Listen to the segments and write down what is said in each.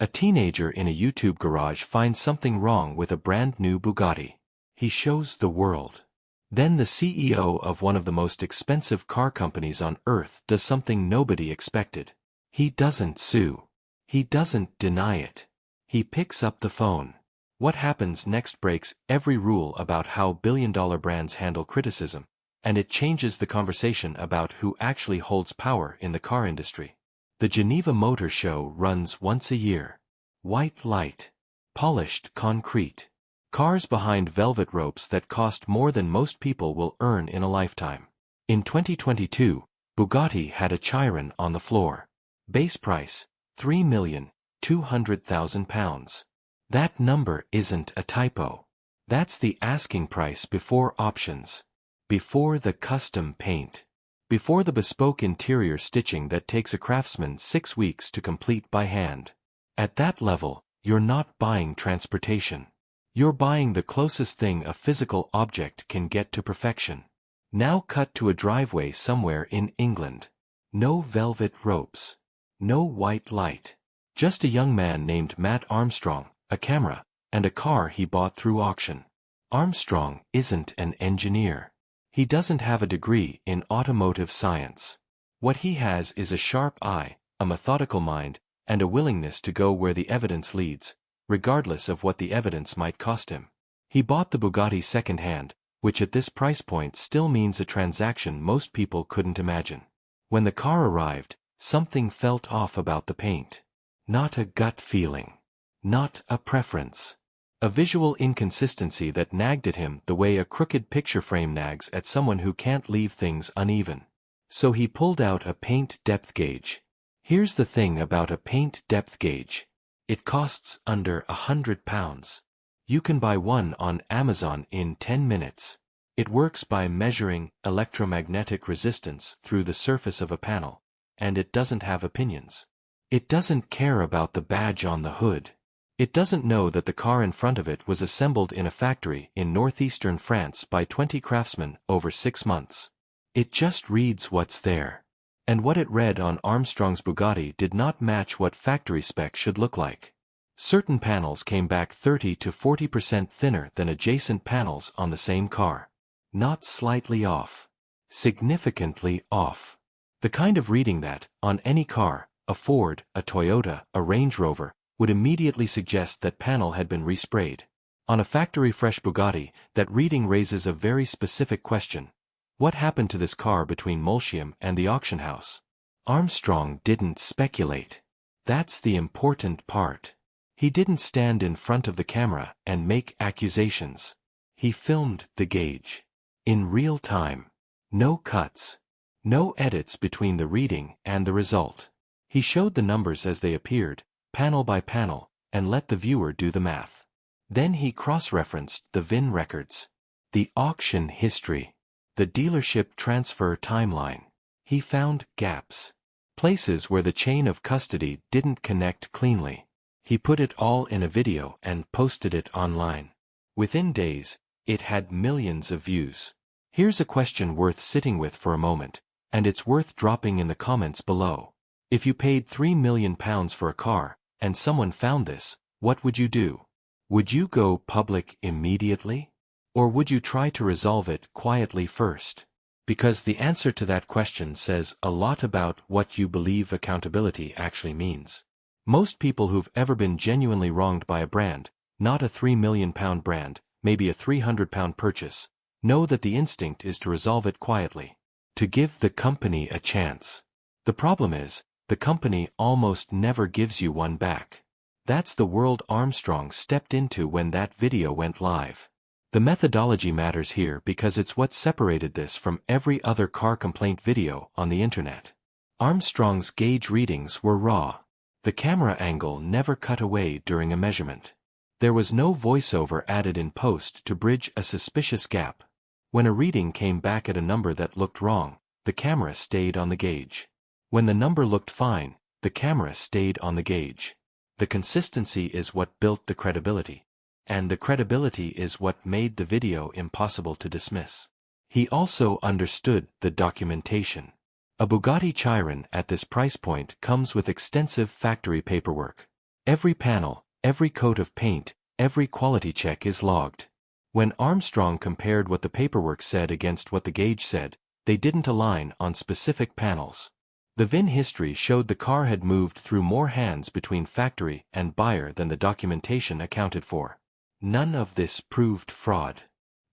A teenager in a YouTube garage finds something wrong with a brand new Bugatti. He shows the world. Then the CEO of one of the most expensive car companies on earth does something nobody expected. He doesn't sue. He doesn't deny it. He picks up the phone. What happens next breaks every rule about how billion-dollar brands handle criticism, and it changes the conversation about who actually holds power in the car industry. The Geneva Motor Show runs once a year. White light. Polished concrete. Cars behind velvet ropes that cost more than most people will earn in a lifetime. In 2022, Bugatti had a Chiron on the floor. Base price, £3,200,000. That number isn't a typo. That's the asking price before options. Before the custom paint. Before the bespoke interior stitching that takes a craftsman 6 weeks to complete by hand. At that level, you're not buying transportation. You're buying the closest thing a physical object can get to perfection. Now cut to a driveway somewhere in England. No velvet ropes. No white light. Just a young man named Matt Armstrong, a camera, and a car he bought through auction. Armstrong isn't an engineer. He doesn't have a degree in automotive science. What he has is a sharp eye, a methodical mind, and a willingness to go where the evidence leads, regardless of what the evidence might cost him. He bought the Bugatti second-hand, which at this price point still means a transaction most people couldn't imagine. When the car arrived, something felt off about the paint. Not a gut feeling. Not a preference. A visual inconsistency that nagged at him the way a crooked picture frame nags at someone who can't leave things uneven. So he pulled out a paint depth gauge. Here's the thing about a paint depth gauge. It costs under £100. You can buy one on Amazon in 10 minutes. It works by measuring electromagnetic resistance through the surface of a panel, and it doesn't have opinions. It doesn't care about the badge on the hood. It doesn't know that the car in front of it was assembled in a factory in northeastern France by 20 craftsmen over 6 months. It just reads what's there. And what it read on Armstrong's Bugatti did not match what factory spec should look like. Certain panels came back 30 to 40% thinner than adjacent panels on the same car. Not slightly off. Significantly off. The kind of reading that, on any car, a Ford, a Toyota, a Range Rover, would immediately suggest that panel had been resprayed. On a factory-fresh Bugatti, that reading raises a very specific question. What happened to this car between Molsheim and the auction house? Armstrong didn't speculate. That's the important part. He didn't stand in front of the camera and make accusations. He filmed the gauge. In real time. No cuts. No edits between the reading and the result. He showed the numbers as they appeared, panel by panel, and let the viewer do the math. Then he cross-referenced the VIN records, the auction history, the dealership transfer timeline. He found gaps, places where the chain of custody didn't connect cleanly. He put it all in a video and posted it online. Within days, it had millions of views. Here's a question worth sitting with for a moment, and it's worth dropping in the comments below. If you paid £3 million for a car, and someone found this, what would you do? Would you go public immediately? Or would you try to resolve it quietly first? Because the answer to that question says a lot about what you believe accountability actually means. Most people who've ever been genuinely wronged by a brand, not a £3 million brand, maybe a £300 purchase, know that the instinct is to resolve it quietly. To give the company a chance. The problem is, the company almost never gives you one back. That's the world Armstrong stepped into when that video went live. The methodology matters here because it's what separated this from every other car complaint video on the internet. Armstrong's gauge readings were raw. The camera angle never cut away during a measurement. There was no voiceover added in post to bridge a suspicious gap. When a reading came back at a number that looked wrong, the camera stayed on the gauge. When the number looked fine, the camera stayed on the gauge. The consistency is what built the credibility. And the credibility is what made the video impossible to dismiss. He also understood the documentation. A Bugatti Chiron at this price point comes with extensive factory paperwork. Every panel, every coat of paint, every quality check is logged. When Armstrong compared what the paperwork said against what the gauge said, they didn't align on specific panels. The VIN history showed the car had moved through more hands between factory and buyer than the documentation accounted for. None of this proved fraud.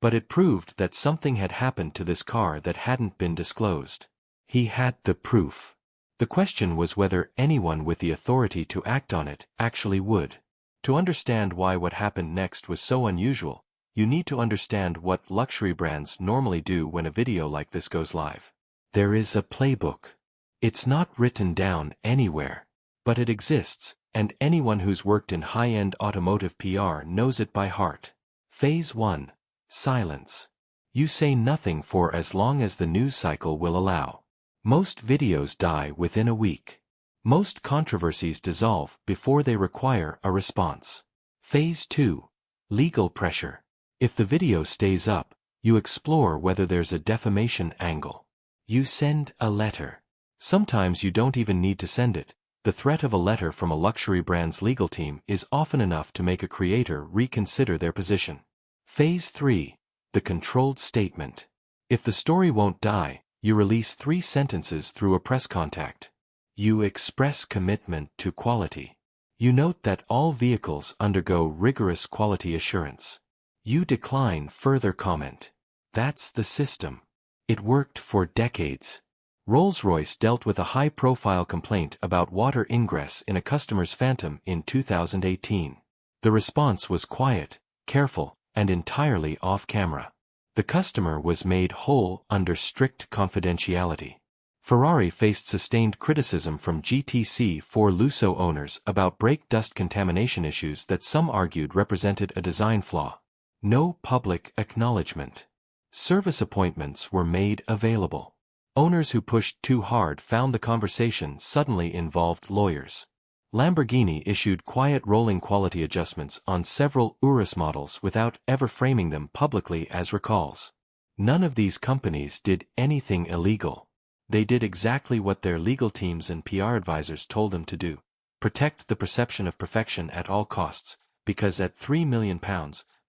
But it proved that something had happened to this car that hadn't been disclosed. He had the proof. The question was whether anyone with the authority to act on it actually would. To understand why what happened next was so unusual, you need to understand what luxury brands normally do when a video like this goes live. There is a playbook. It's not written down anywhere, but it exists, and anyone who's worked in high-end automotive PR knows it by heart. Phase 1. Silence. You say nothing for as long as the news cycle will allow. Most videos die within a week. Most controversies dissolve before they require a response. Phase 2. Legal pressure. If the video stays up, you explore whether there's a defamation angle. You send a letter. Sometimes you don't even need to send it. The threat of a letter from a luxury brand's legal team is often enough to make a creator reconsider their position. Phase 3. The controlled statement. If the story won't die, you release 3 sentences through a press contact. You express commitment to quality. You note that all vehicles undergo rigorous quality assurance. You decline further comment. That's the system. It worked for decades. Rolls-Royce dealt with a high-profile complaint about water ingress in a customer's Phantom in 2018. The response was quiet, careful, and entirely off-camera. The customer was made whole under strict confidentiality. Ferrari faced sustained criticism from GTC4 Lusso owners about brake dust contamination issues that some argued represented a design flaw. No public acknowledgement. Service appointments were made available. Owners who pushed too hard found the conversation suddenly involved lawyers. Lamborghini issued quiet rolling quality adjustments on several Urus models without ever framing them publicly as recalls. None of these companies did anything illegal. They did exactly what their legal teams and PR advisors told them to do. Protect the perception of perfection at all costs, because at £3 million,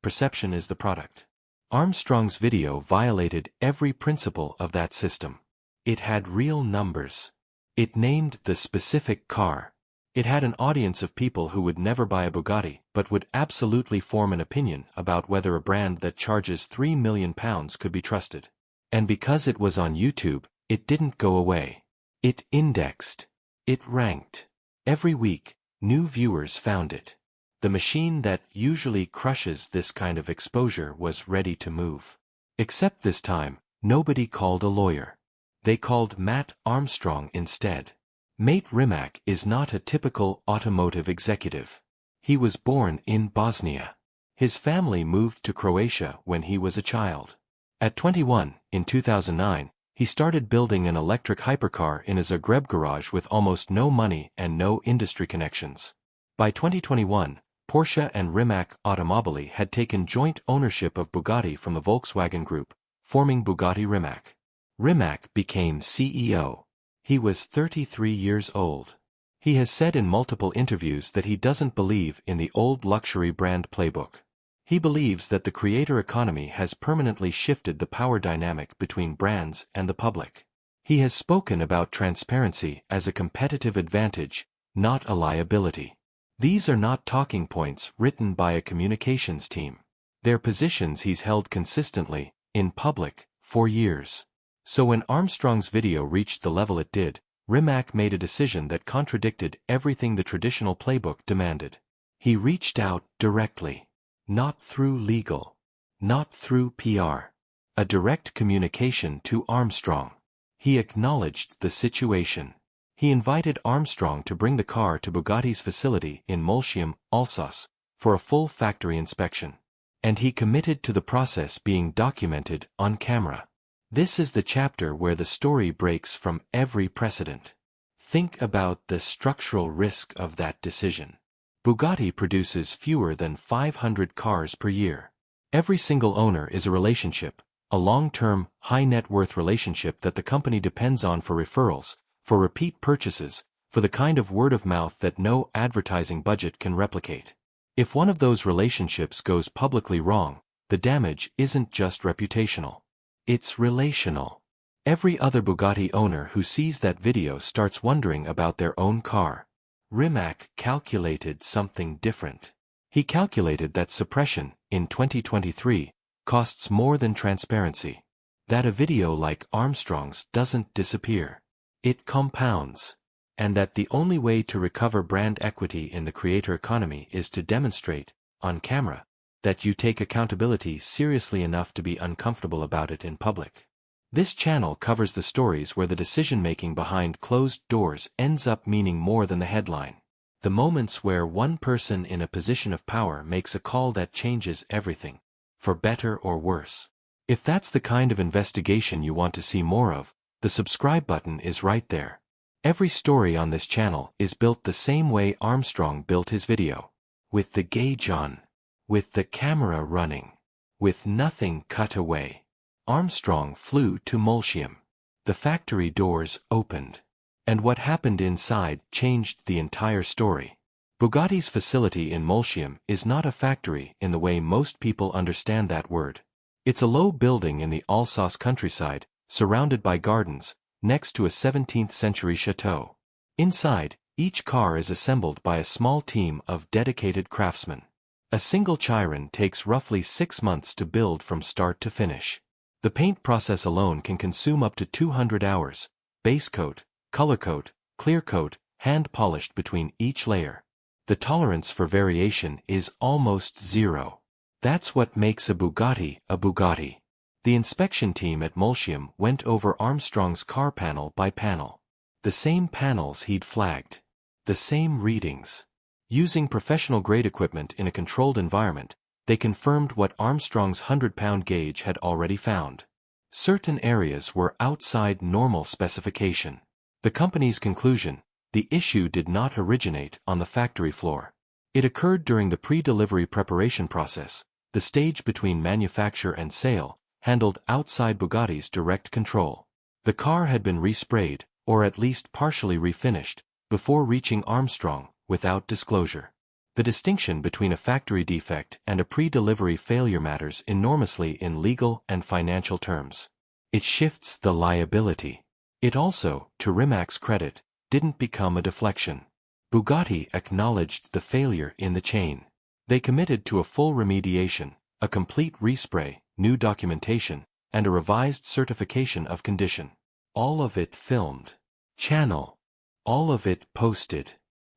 perception is the product. Armstrong's video violated every principle of that system. It had real numbers. It named the specific car. It had an audience of people who would never buy a Bugatti but would absolutely form an opinion about whether a brand that charges £3 million could be trusted. And because it was on YouTube, it didn't go away. It indexed. It ranked. Every week, new viewers found it. The machine that usually crushes this kind of exposure was ready to move. Except this time, nobody called a lawyer. They called Matt Armstrong instead. Mate Rimac is not a typical automotive executive. He was born in Bosnia. His family moved to Croatia when he was a child. At 21, in 2009, he started building an electric hypercar in a Zagreb garage with almost no money and no industry connections. By 2021, Porsche and Rimac Automobili had taken joint ownership of Bugatti from the Volkswagen Group, forming Bugatti Rimac. Rimac became CEO. He was 33 years old. He has said in multiple interviews that he doesn't believe in the old luxury brand playbook. He believes that the creator economy has permanently shifted the power dynamic between brands and the public. He has spoken about transparency as a competitive advantage, not a liability. These are not talking points written by a communications team. They're positions he's held consistently, in public, for years. So when Armstrong's video reached the level it did, Rimac made a decision that contradicted everything the traditional playbook demanded. He reached out directly. Not through legal. Not through PR. A direct communication to Armstrong. He acknowledged the situation. He invited Armstrong to bring the car to Bugatti's facility in Molsheim, Alsace, for a full factory inspection. And he committed to the process being documented on camera. This is the chapter where the story breaks from every precedent. Think about the structural risk of that decision. Bugatti produces fewer than 500 cars per year. Every single owner is a relationship, a long-term, high-net-worth relationship that the company depends on for referrals, for repeat purchases, for the kind of word of mouth that no advertising budget can replicate. If one of those relationships goes publicly wrong, the damage isn't just reputational. It's relational. Every other Bugatti owner who sees that video starts wondering about their own car. Rimac calculated something different. He calculated that suppression, in 2023, costs more than transparency. That a video like Armstrong's doesn't disappear. It compounds. And that the only way to recover brand equity in the creator economy is to demonstrate, on camera, that you take accountability seriously enough to be uncomfortable about it in public. This channel covers the stories where the decision-making behind closed doors ends up meaning more than the headline. The moments where one person in a position of power makes a call that changes everything, for better or worse. If that's the kind of investigation you want to see more of, the subscribe button is right there. Every story on this channel is built the same way Armstrong built his video. With the gauge on. With the camera running. With nothing cut away. Armstrong flew to Molsheim. The factory doors opened. And what happened inside changed the entire story. Bugatti's facility in Molsheim is not a factory in the way most people understand that word. It's a low building in the Alsace countryside, surrounded by gardens, next to a 17th-century chateau. Inside, each car is assembled by a small team of dedicated craftsmen. A single Chiron takes roughly 6 months to build from start to finish. The paint process alone can consume up to 200 hours, base coat, color coat, clear coat, hand polished between each layer. The tolerance for variation is almost zero. That's what makes a Bugatti a Bugatti. The inspection team at Molsheim went over Armstrong's car panel by panel. The same panels he'd flagged. The same readings. Using professional-grade equipment in a controlled environment, they confirmed what Armstrong's 100-pound gauge had already found. Certain areas were outside normal specification. The company's conclusion: the issue did not originate on the factory floor. It occurred during the pre-delivery preparation process, the stage between manufacture and sale, handled outside Bugatti's direct control. The car had been resprayed, or at least partially refinished, before reaching Armstrong, without disclosure. The distinction between a factory defect and a pre-delivery failure matters enormously in legal and financial terms. It shifts the liability. It also, to Rimac's credit, didn't become a deflection. Bugatti acknowledged the failure in the chain. They committed to a full remediation, a complete respray, new documentation, and a revised certification of condition. All of it filmed. Channel. All of it posted.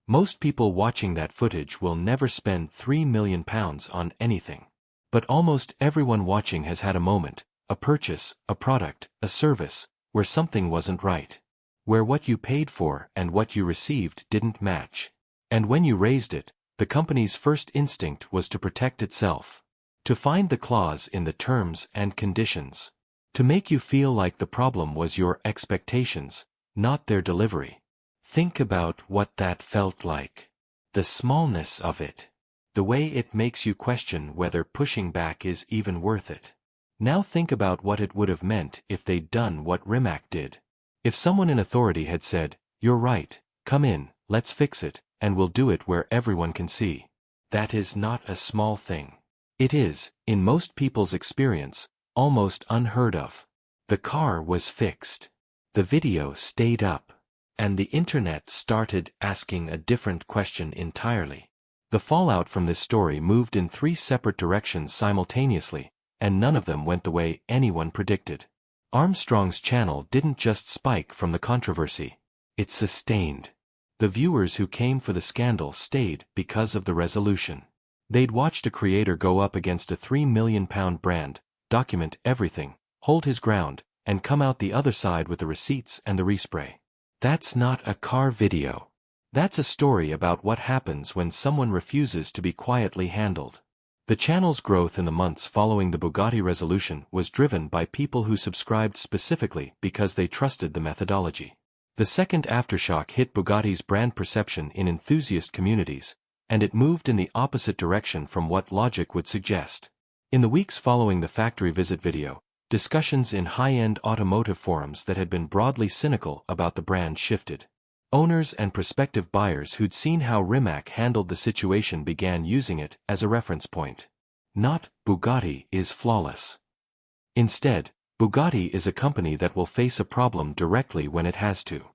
Most people watching that footage will never spend £3 million on anything. But almost everyone watching has had a moment, a purchase, a product, a service, where something wasn't right. Where what you paid for and what you received didn't match. And when you raised it, the company's first instinct was to protect itself. To find the clause in the terms and conditions. To make you feel like the problem was your expectations, not their delivery. Think about what that felt like. The smallness of it. The way it makes you question whether pushing back is even worth it. Now think about what it would have meant if they'd done what Rimac did. If someone in authority had said, "You're right, come in, let's fix it, and we'll do it where everyone can see." That is not a small thing. It is, in most people's experience, almost unheard of. The car was fixed. The video stayed up. And the internet started asking a different question entirely. The fallout from this story moved in 3 separate directions simultaneously, and none of them went the way anyone predicted. Armstrong's channel didn't just spike from the controversy. It sustained. The viewers who came for the scandal stayed because of the resolution. They'd watched a creator go up against a £3 million brand, document everything, hold his ground, and come out the other side with the receipts and the respray. That's not a car video. That's a story about what happens when someone refuses to be quietly handled. The channel's growth in the months following the Bugatti resolution was driven by people who subscribed specifically because they trusted the methodology. The second aftershock hit Bugatti's brand perception in enthusiast communities, and it moved in the opposite direction from what logic would suggest. In the weeks following the factory visit video, discussions in high-end automotive forums that had been broadly cynical about the brand shifted. Owners and prospective buyers who'd seen how Rimac handled the situation began using it as a reference point. Not, Bugatti is flawless. Instead, Bugatti is a company that will face a problem directly when it has to.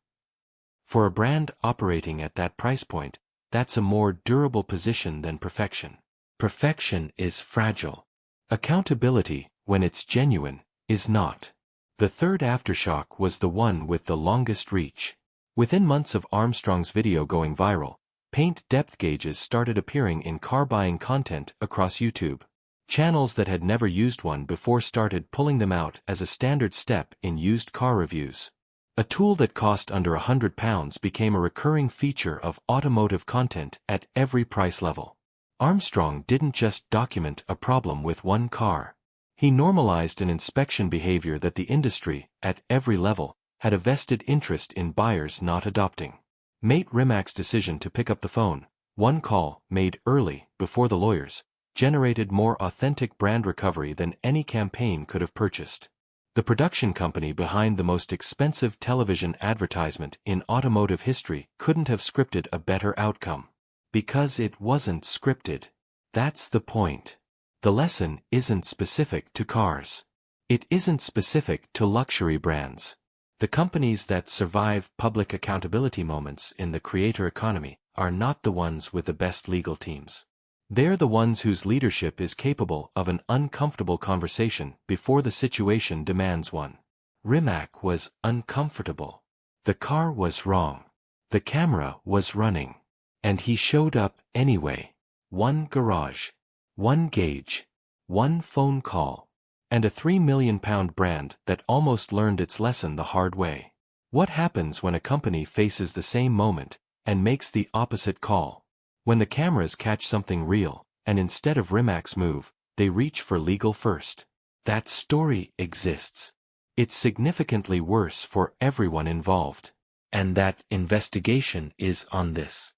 For a brand operating at that price point, that's a more durable position than perfection. Perfection is fragile. Accountability, when it's genuine, is not. The third aftershock was the one with the longest reach. Within months of Armstrong's video going viral, paint depth gauges started appearing in car-buying content across YouTube. Channels that had never used one before started pulling them out as a standard step in used car reviews. A tool that cost under £100 became a recurring feature of automotive content at every price level. Armstrong didn't just document a problem with one car. He normalized an inspection behavior that the industry, at every level, had a vested interest in buyers not adopting. Mate Rimac's decision to pick up the phone, one call, made early, before the lawyers, generated more authentic brand recovery than any campaign could have purchased. The production company behind the most expensive television advertisement in automotive history couldn't have scripted a better outcome. Because it wasn't scripted. That's the point. The lesson isn't specific to cars. It isn't specific to luxury brands. The companies that survive public accountability moments in the creator economy are not the ones with the best legal teams. They're the ones whose leadership is capable of an uncomfortable conversation before the situation demands one. Rimac was uncomfortable. The car was wrong. The camera was running. And he showed up anyway. One garage. One gauge. One phone call. And a £3 million brand that almost learned its lesson the hard way. What happens when a company faces the same moment and makes the opposite call? When the cameras catch something real, and instead of Rimac's move, they reach for legal first. That story exists. It's significantly worse for everyone involved. And that investigation is on this.